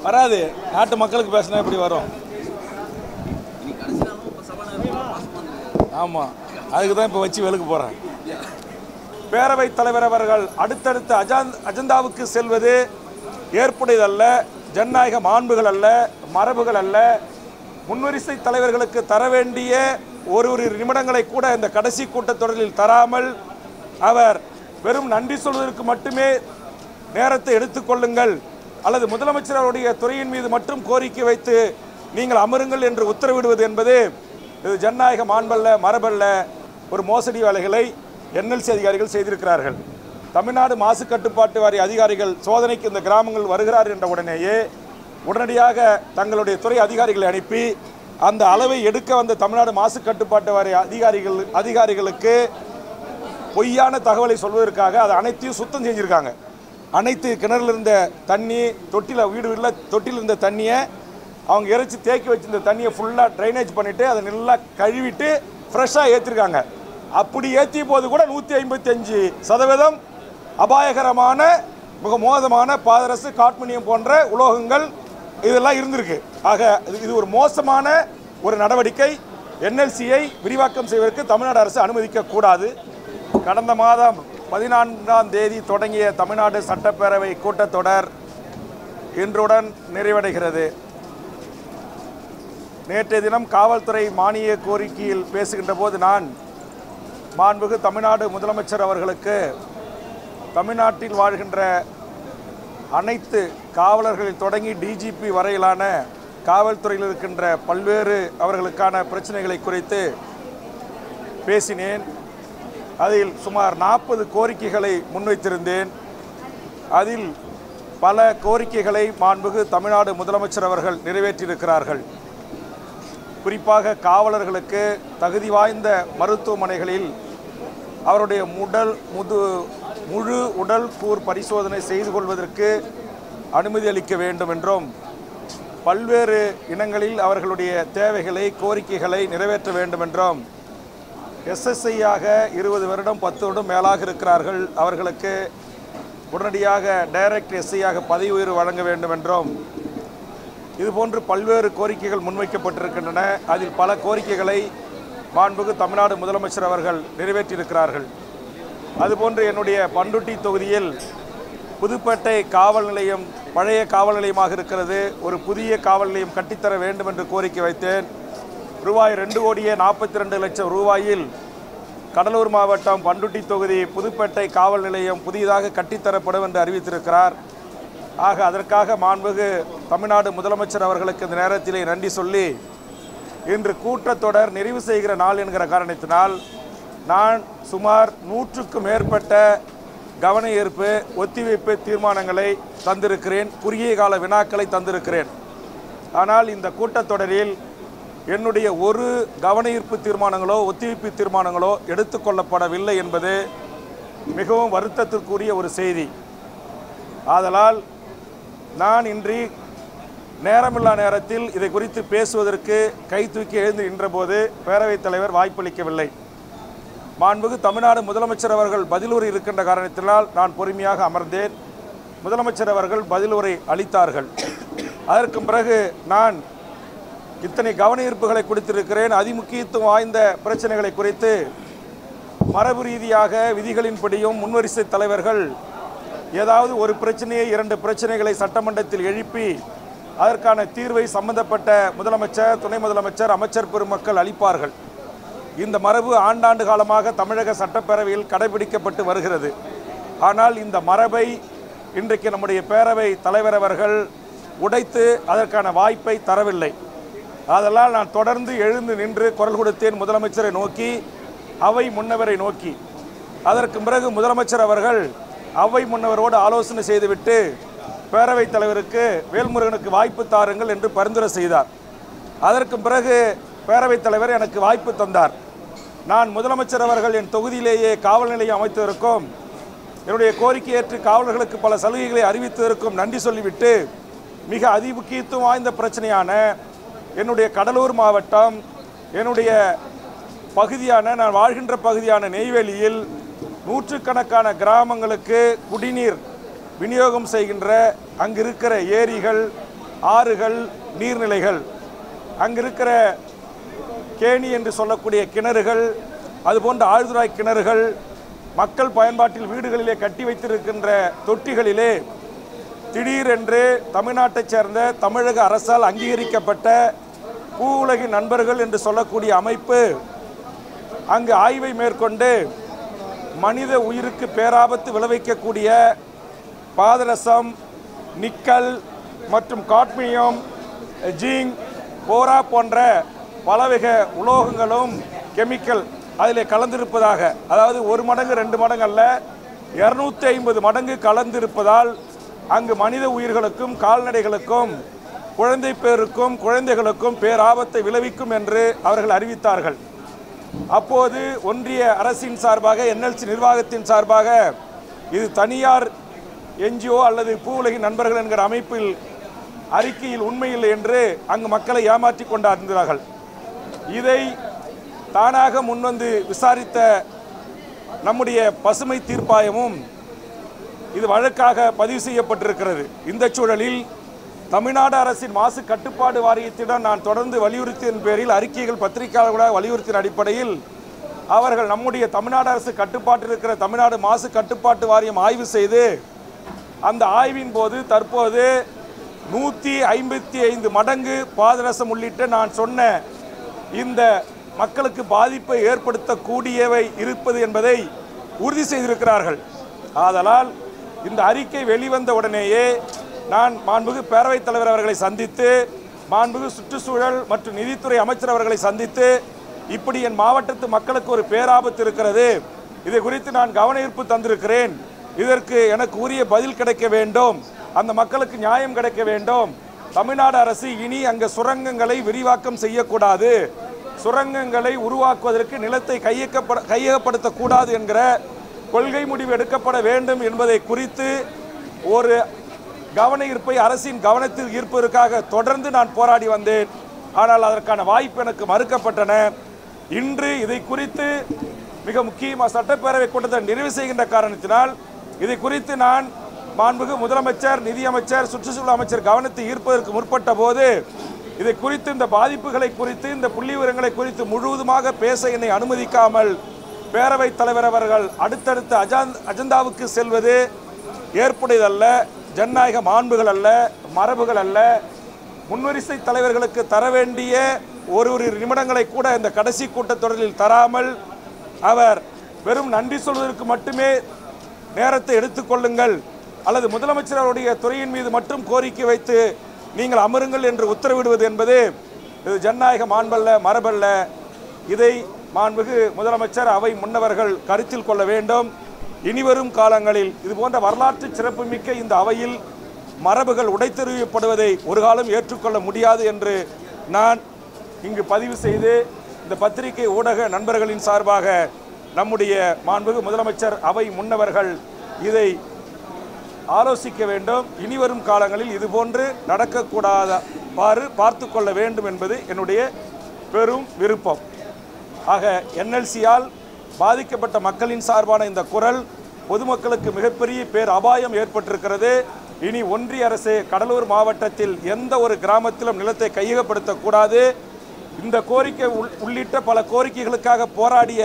வராது. நாட்டு மக்களுக்கு பேசினா எப்படி வரும்? ஆமாம், அதுக்கு தான் இப்போ வச்சு வெளுக்க போகிறேன். பேரவைத் தலைவர் அவர்கள் அடுத்தடுத்த அஜெண்டாவுக்கு செல்வது ஏற்புடையதல்ல, ஜனநாயக மாண்புகள் அல்ல, மரபுகள் அல்ல. முன்வரிசை தலைவர்களுக்கு தர வேண்டிய ஒரு நிமிடங்களை கூட இந்த கடைசி கூட்டத்தொடரில் தராமல் அவர் வெறும் நன்றி சொல்வதற்கு மட்டுமே நேரத்தை எடுத்துக்கொள்ளுங்கள் அல்லது முதலமைச்சர் அவருடைய துறையின் மீது மட்டும் கோரிக்கை வைத்து நீங்கள் அமருங்கள் என்று உத்தரவிடுவது என்பது இது ஜனநாயக மாண்பல்ல, மரபல்ல. ஒரு மோசடி வேலைகளை என்எல்சி அதிகாரிகள் செய்திருக்கிறார்கள். தமிழ்நாடு மாசு கட்டுப்பாட்டு வாரிய அதிகாரிகள் சோதனைக்கு இந்த கிராமங்கள் வருகிறார் என்ற உடனேயே உடனடியாக தங்களுடைய துறை அதிகாரிகளை அனுப்பி அந்த அளவை எடுக்க வந்த தமிழ்நாடு மாசு கட்டுப்பாட்டு வாரிய அதிகாரிகளுக்கு பொய்யான தகவலை சொல்வதற்காக அதை அனைத்தையும் சுத்தம் செஞ்சுருக்காங்க. அனைத்து கிணறுல இருந்த தண்ணி, தொட்டியில் இருந்த தண்ணியை அவங்க இறைச்சி தேக்கி வச்சிருந்த தண்ணியை ஃபுல்லாக ட்ரைனேஜ் பண்ணிவிட்டு அதை நல்லா கழுவிட்டு ஃப்ரெஷ்ஷாக ஏற்றிருக்காங்க. அப்படி ஏற்றிய போது கூட 155% அபாயகரமான மிக மோசமான பாதரசு, காட்மினியம் போன்ற உலோகங்கள் இதெல்லாம் இருந்திருக்கு. ஆக இது ஒரு மோசமான ஒரு நடவடிக்கை. என்எல்சியை விரிவாக்கம் செய்வதற்கு தமிழ்நாடு அரசு அனுமதிக்கக்கூடாது. கடந்த மாதம் 14ஆம் தேதி தொடங்கிய தமிழ்நாடு சட்டப்பேரவை கூட்டத்தொடர் இன்றுடன் நிறைவடைகிறது. நேற்றைய தினம் காவல்துறை மானிய கோரிக்கையில் பேசுகின்ற போது நான் மாண்புமிகு தமிழ்நாடு முதலமைச்சர் அவர்களுக்கு தமிழ்நாட்டில் வாழ்கின்ற அனைத்து காவலர்களில் தொடங்கி டிஜிபி வரையிலான காவல்துறையில் இருக்கின்ற பல்வேறு அவர்களுக்கான பிரச்சனைகளை குறித்து பேசினேன். அதில் சுமார் 40 கோரிக்கைகளை முன்வைத்திருந்தேன். அதில் பல கோரிக்கைகளை மாண்புமிகு தமிழ்நாடு முதலமைச்சர் அவர்கள் நிறைவேற்றியிருக்கிறார்கள். குறிப்பாக காவலர்களுக்கு தகுதி வாய்ந்த மருத்துவமனைகளில் அவருடைய முழு உடல் கூர் பரிசோதனை செய்து கொள்வதற்கு அனுமதி அளிக்க வேண்டும் என்றும், பல்வேறு இனங்களில் அவர்களுடைய தேவைகளை, கோரிக்கைகளை நிறைவேற்ற வேண்டும் என்றும், எஸ்எஸ்ஐயாக 20 வருடம் 10 வருடம் மேலாக இருக்கிறார்கள், அவர்களுக்கு உடனடியாக டைரக்ட் எஸ்ஐயாக பதவி உயர்வு வழங்க வேண்டும் என்றும், இதுபோன்று பல்வேறு கோரிக்கைகள் முன்வைக்கப்பட்டிருக்கின்றன. அதில் பல கோரிக்கைகளை மாண்புமிகு தமிழ்நாடு முதலமைச்சர் அவர்கள் நிறைவேற்றியிருக்கிறார்கள். அதுபோன்று என்னுடைய பண்ருட்டி தொகுதியில் புதுப்பேட்டை காவல் நிலையம் பழைய காவல் நிலையமாக இருக்கிறது. ஒரு புதிய காவல் நிலையம் கட்டித்தர வேண்டும் என்று கோரிக்கை வைத்தேன். ரூபாய் 2,42,00,000 ரூபாயில் கடலூர் மாவட்டம் பண்ருட்டி தொகுதி புதுப்பேட்டை காவல் நிலையம் புதியதாக கட்டித்தரப்படும் என்று அறிவித்திருக்கிறார். ஆக அதற்காக மாண்புமிகு தமிழ்நாடு முதலமைச்சர் அவர்களுக்கு இந்த நேரத்திலே நன்றி சொல்லி, இன்று கூட்டத்தொடர் நிறைவு செய்கிற நாள் என்கிற காரணத்தினால் நான் சுமார் 100க்கும் மேற்பட்ட கவன ஈர்ப்பு ஒத்திவைப்பு தீர்மானங்களை தந்திருக்கிறேன், குறுகிய கால வினாக்களை தந்திருக்கிறேன். ஆனால் இந்த கூட்டத்தொடரில் என்னுடைய ஒரு கவன ஈர்ப்பு தீர்மானங்களோ ஒத்திவைப்பு தீர்மானங்களோ எடுத்துக்கொள்ளப்படவில்லை என்பது மிகவும் வருத்தத்திற்குரிய ஒரு செய்தி. ஆதலால் நான் இன்றி நேரமில்லா நேரத்தில் இதை குறித்து பேசுவதற்கு கை தூக்கி எழுந்து நின்றபோது பேரவைத் தலைவர் வாய்ப்பளிக்கவில்லை. மாண்புமிகு தமிழ்நாடு முதலமைச்சர் அவர்கள் பதிலுரை இருக்கின்ற காரணத்தினால் நான் பொறுமையாக அமர்ந்தேன். முதலமைச்சர் அவர்கள் பதிலுரை அளித்தார்கள். அதற்கு பிறகு நான் இத்தனை கவன ஈர்ப்புகளை கொடுத்திருக்கிறேன். அதிமுக்கியத்துவம் வாய்ந்த பிரச்சனைகளை குறித்து மரபு ரீதியாக விதிகளின்படியும் முன்வரிசை தலைவர்கள் ஏதாவது ஒரு பிரச்சனையை 2 பிரச்சனைகளை சட்டமன்றத்தில் எழுப்பி அதற்கான தீர்வை சம்பந்தப்பட்ட முதலமைச்சர், துணை முதலமைச்சர், அமைச்சர் பெருமக்கள் அளிப்பார்கள். இந்த மரபு ஆண்டாண்டு காலமாக தமிழக சட்டப்பேரவையில் கடைபிடிக்கப்பட்டு வருகிறது. ஆனால் இந்த மரபை இன்றைக்கு நம்முடைய பேரவை தலைவர் அவர்கள் உடைத்து அதற்கான வாய்ப்பை தரவில்லை. அதனால் நான் தொடர்ந்து எழுந்து நின்று குரல் கொடுத்தேன், முதலமைச்சரை நோக்கி, அவை முன்னவரை நோக்கி. அதற்கு பிறகு முதலமைச்சர் அவர்கள் அவை முன்னவரோடு ஆலோசனை செய்துவிட்டு பேரவைத் தலைவருக்கு, வேல்முருகனுக்கு வாய்ப்பு தாருங்கள் என்று பரிந்துரை செய்தார். அதற்கு பிறகு பேரவைத் தலைவர் எனக்கு வாய்ப்பு தந்தார். நான் முதலமைச்சர் அவர்கள் என் தொகுதியிலேயே காவல் நிலையம் அமைத்ததற்கும் என்னுடைய கோரிக்கை ஏற்று காவலர்களுக்கு பல சலுகைகளை அறிவித்ததற்கும் நன்றி சொல்லிவிட்டு, மிக அதிமுக்கியத்துவம் வாய்ந்த பிரச்சனையான என்னுடைய கடலூர் மாவட்டம், என்னுடைய பகுதியான நான் வாழ்கின்ற பகுதியான நெய்வேலியில் 100கணக்கான கிராமங்களுக்கு குடிநீர் விநியோகம் செய்கின்ற அங்கு இருக்கிற ஏரிகள், ஆறுகள், நீர்நிலைகள், அங்கிருக்கிற கேணி என்று சொல்லக்கூடிய கிணறுகள், அதுபோன்ற ஆழ்துளை கிணறுகள், மக்கள் பயன்பாட்டில் வீடுகளிலே கட்டி வைத்திருக்கின்ற தொட்டிகளிலே திடீரென்று தமிழ்நாட்டைச் சேர்ந்த தமிழக அரசால் அங்கீகரிக்கப்பட்ட பூ உலகின் நண்பர்கள் என்று சொல்லக்கூடிய அமைப்பு அங்கு ஆய்வை மேற்கொண்டு மனித உயிருக்கு பேராபத்து விளைவிக்கக்கூடிய பாதரசம், நிக்கல் மற்றும் காட்மியம், ஜிங்க், போரா போன்ற பலவகை உலோகங்களும் கெமிக்கல் அதில் கலந்திருப்பதாக, அதாவது 1 மடங்கு 2 மடங்கு அல்ல 250 மடங்கு கலந்திருப்பதால் அங்கு மனித உயிர்களுக்கும் கால்நடைகளுக்கும் குழந்தை பேருக்கும் குழந்தைகளுக்கும் பேராபத்தை விளைவிக்கும் என்று அவர்கள் அறிவித்தார்கள். அப்போது ஒன்றிய அரசின் சார்பாக, NLC நிர்வாகத்தின் சார்பாக, இது தனியார் NGO அல்லது பூ உலகின் நண்பர்கள் என்கிற அமைப்பில் அறிக்கையில் உண்மையில்லை என்று அங்கு மக்களை ஏமாற்றி கொண்டாடுகிறார்கள். இதை தானாக முன்வந்து விசாரித்த நம்முடைய பசுமை தீர்ப்பாயமும் இது வழக்காக பதிவு செய்யப்பட்டிருக்கிறது. இந்த சூழலில் தமிழ்நாடு அரசின் மாசு கட்டுப்பாடு வாரியத்திடம் நான் தொடர்ந்து வலியுறுத்தியின் பேரில் அறிக்கைகள் பத்திரிகையாளர்களாக வலியுறுத்தின அடிப்படையில் அவர்கள் நம்முடைய தமிழ்நாடு அரசு கட்டுப்பாட்டில் இருக்கிற தமிழ்நாடு மாசு கட்டுப்பாட்டு வாரியம் ஆய்வு செய்து அந்த ஆய்வின் போது தற்போது 155 மடங்கு பாதரசம் உள்ளிட்ட நான் சொன்ன இந்த மக்களுக்கு பாதிப்பை ஏற்படுத்தக்கூடியவை இருப்பது என்பதை உறுதி செய்திருக்கிறார்கள். ஆதலால் இந்த அறிக்கை வெளிவந்த உடனேயே நான் மாண்புமிகு பேரவைத் தலைவர் அவர்களை சந்தித்து, மாண்புமிகு சுற்றுச்சூழல் மற்றும் நிதித்துறை அமைச்சர் அவர்களை சந்தித்து, இப்படி என் மாவட்டத்து மக்களுக்கு ஒரு பேராபத்து இருக்கிறது, இதை குறித்து நான் கவன ஈர்ப்பு தந்திருக்கிறேன், இதற்கு எனக்கு உரிய பதில் கிடைக்க வேண்டும், அந்த மக்களுக்கு நியாயம் கிடைக்க வேண்டும், தமிழ்நாடு அரசு இனி அங்கே சுரங்கங்களை விரிவாக்கம் செய்யக்கூடாது, சுரங்கங்களை உருவாக்குவதற்கு நிலத்தை கையகப்படுத்தக்கூடாது என்கிற கொள்கை முடிவு எடுக்கப்பட வேண்டும் என்பதை குறித்து ஒரு கவன ஈர்ப்பை அரசின் கவனத்தில் ஈர்ப்பதற்காக தொடர்ந்து நான் போராடி வந்தேன். ஆனால் அதற்கான வாய்ப்பு எனக்கு மறுக்கப்பட்டன. இன்று இதை குறித்து மிக முக்கியமாக சட்டப்பேரவை கூட்டத்தை நிறைவு செய்கின்ற காரணத்தினால் இதை குறித்து நான் மாண்புமிகு முதலமைச்சர், நிதியமைச்சர், சுற்றுச்சூழல் அமைச்சர் கவனத்தை ஈர்ப்பதற்கு முற்பட்ட போது இதை குறித்து, இந்த பாதிப்புகளை குறித்து, இந்த புள்ளி விவரங்களை குறித்து முழுவதுமாக பேச என்னை அனுமதிக்காமல் பேரவைத் தலைவர் அவர்கள் அடுத்தடுத்த அஜெண்டாவுக்கு செல்வது ஏற்புடையதல்ல, ஜனநாயக மாண்புகள் அல்ல, மரபுகள் அல்ல. முன்வரிசை தலைவர்களுக்கு தர வேண்டிய ஒரு நிமிடங்களை கூட இந்த கடைசி கூட்டத்தொடரில் தராமல் அவர் வெறும் நன்றி சொல்வதற்கு மட்டுமே நேரத்தை எடுத்துக்கொள்ளுங்கள் அல்லது முதலமைச்சர் அவருடைய துறையின் மீது மட்டும் கோரிக்கை வைத்து நீங்கள் அமருங்கள் என்று உத்தரவிடுவது என்பது இது ஜனநாயக மாண்பல்ல, மரபல்ல. இதை மாண்புமிகு முதலமைச்சர், அவை முன்னவர்கள் கருத்தில் கொள்ள வேண்டும். இனிவரும் காலங்களில் இதுபோன்ற வரலாற்று சிறப்புமிக்க இந்த அவையில் மரபுகள் உடைத்தெறியப்படுவதை ஒரு காலம் ஏற்றுக்கொள்ள முடியாது என்று நான் இங்கு பதிவு செய்து, இந்த பத்திரிகை ஊடக நண்பர்களின் சார்பாக நம்முடைய மாண்புமிகு முதலமைச்சர், அவை முன்னவர்கள் இதை ஆலோசிக்க வேண்டும். இனிவரும் காலங்களில் இதுபோன்று நடக்கக்கூடாதவாறு பார்த்து கொள்ள வேண்டும் என்பது என்னுடைய பெரும் விருப்பம். ஆக NLC-யால் பாதிக்கப்பட்ட மக்களின் சார்பான இந்த குரல் பொதுமக்களுக்கு மிகப்பெரிய பேர் அபாயம் ஏற்பட்டிருக்கிறது. இனி ஒன்றிய அரசு கடலூர் மாவட்டத்தில் எந்த ஒரு கிராமத்திலும் நிலத்தை கையகப்படுத்தக்கூடாது. இந்த கோரிக்கை உள்ளிட்ட பல கோரிக்கைகளுக்காக போராடிய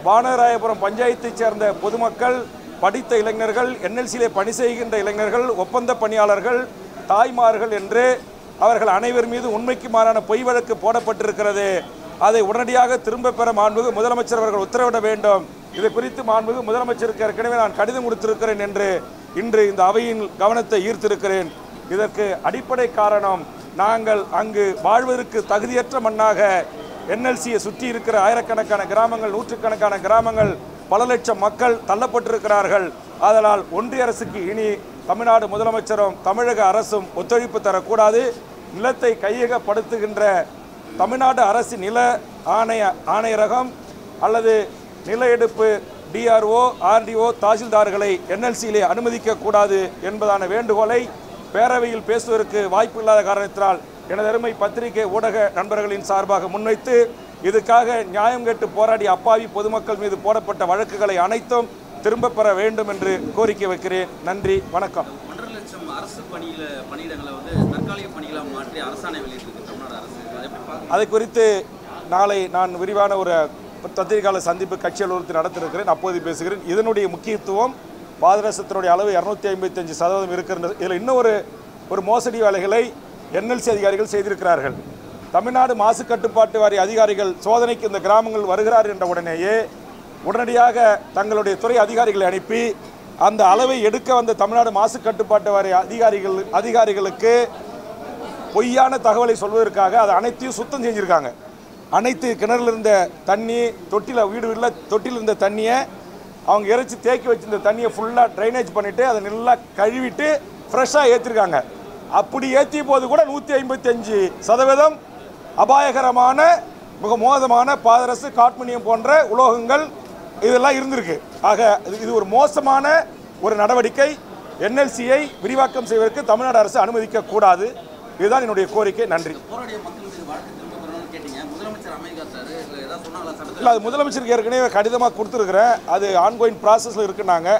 வானராயபுரம் பஞ்சாயத்தைச் சேர்ந்த பொதுமக்கள், படித்த இளைஞர்கள், NLC-யிலே பணி செய்கின்ற இளைஞர்கள், ஒப்பந்த பணியாளர்கள், தாய்மார்கள் என்று அவர்கள் அனைவர் மீது உண்மைக்கு மாறான பொய் வழக்கு போடப்பட்டிருக்கிறது. அதை உடனடியாக திரும்ப பெற மாண்புமிகு முதலமைச்சர் அவர்கள் உத்தரவிட வேண்டும். இது குறித்து மாண்புமிகு முதலமைச்சருக்கு ஏற்கனவே நான் கடிதம் கொடுத்திருக்கிறேன் என்று இன்று இந்த அவையின் கவனத்தை ஈர்த்திருக்கிறேன். இதற்கு அடிப்படை காரணம், நாங்கள் அங்கு வாழ்வதற்கு தகுதியற்ற மண்ணாக NLC-யை சுற்றி இருக்கிற ஆயிரக்கணக்கான கிராமங்கள், நூற்றுக்கணக்கான கிராமங்கள், பல லட்சம் மக்கள் தள்ளப்பட்டிருக்கிறார்கள். அதனால் ஒன்றிய அரசுக்கு இனி தமிழ்நாடு முதலமைச்சரும் தமிழக அரசும் ஒத்துழைப்பு தரக்கூடாது. நிலத்தை கையகப்படுத்துகின்ற தமிழ்நாடு அரசு நில ஆணையரகம் அல்லது நில எடுப்பு DRO, RDO, தாசில்தார்களை NLC-யிலே அனுமதிக்கக்கூடாது என்பதான வேண்டுகோளை பேரவையில் பேசுவதற்கு வாய்ப்பு இல்லாத காரணத்தினால் எனது அருமை பத்திரிகை ஊடக நண்பர்களின் சார்பாக முன்வைத்து, இதுக்காக நியாயம் கேட்டு போராடிய அப்பாவி பொதுமக்கள் மீது போடப்பட்ட வழக்குகளை அனைத்தும் திரும்ப பெற வேண்டும் என்று கோரிக்கை வைக்கிறேன். நன்றி, வணக்கம். 1.5 லட்சம் அரசு பணியிடங்களை தற்காலிக பணிகளாக மாற்றி அரசாணை வெளியிட்டிருக்கு தமிழ்நாடு அரசு. அதை குறித்து நாளை நான் விரிவான ஒரு பத்திரிகையாளர் சந்திப்பு கட்சி அலுவலகத்தில் நடத்திருக்கிறேன். அப்போது பேசுகிறேன். இதனுடைய முக்கியத்துவம் பாதரசத்தினுடைய அளவு 255% இருக்கிறது. இதில் இன்னும் ஒரு மோசடி வேலைகளை NLC அதிகாரிகள் செய்திருக்கிறார்கள். தமிழ்நாடு மாசு கட்டுப்பாட்டு வாரிய அதிகாரிகள் சோதனைக்கு இந்த கிராமங்கள் வருகிறார் என்ற உடனேயே உடனடியாக தங்களுடைய துறை அதிகாரிகளை அனுப்பி அந்த அளவை எடுக்க வந்த தமிழ்நாடு மாசு கட்டுப்பாட்டு வாரிய அதிகாரிகளுக்கு பொய்யான தகவலை சொல்வதற்காக அதை அனைத்தையும் சுத்தம் செஞ்சுருக்காங்க. அனைத்து கிணறுல இருந்த தண்ணி தொட்டியில் இருந்த தண்ணியை அவங்க இறைச்சி தேக்கி வச்சிருந்த தண்ணியை ஃபுல்லாக ட்ரைனேஜ் பண்ணிவிட்டு அதை நல்லா கழுவிட்டு ஃப்ரெஷ்ஷாக ஏற்றிருக்காங்க. அப்படி ஏற்றிய போது கூட 155% அபாயகரமான மிக மோசமான பாதரசு, காட்மினியம் போன்ற உலோகங்கள் இதெல்லாம் இருந்திருக்கு. ஆக இது ஒரு மோசமான ஒரு நடவடிக்கை. NLC-யை விரிவாக்கம் செய்வதற்கு தமிழ்நாடு அரசு அனுமதிக்க கூடாது. இதுதான் என்னுடைய கோரிக்கை. நன்றி. இல்லை, அது முதலமைச்சருக்கு ஏற்கனவே கடிதமாக கொடுத்துருக்குறேன். அது ஆன்கோயிங் ப்ராசஸில் இருக்குன்னாங்க.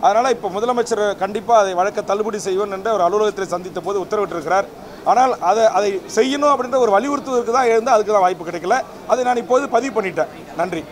அதனால் இப்போ முதலமைச்சர் கண்டிப்பாக அதை வழக்க தள்ளுபடி செய்வோம் என்ற ஒரு அலுவலகத்தில் சந்தித்த போது உத்தரவிட்டிருக்கிறார். ஆனால் அதை செய்யணும் அப்படின்ற ஒரு வலியுறுத்துவதற்கு தான் இருந்தால் அதுக்கு தான் வாய்ப்பு கிடைக்கல. அதை நான் இப்போது பதிவு பண்ணிட்டேன். நன்றி.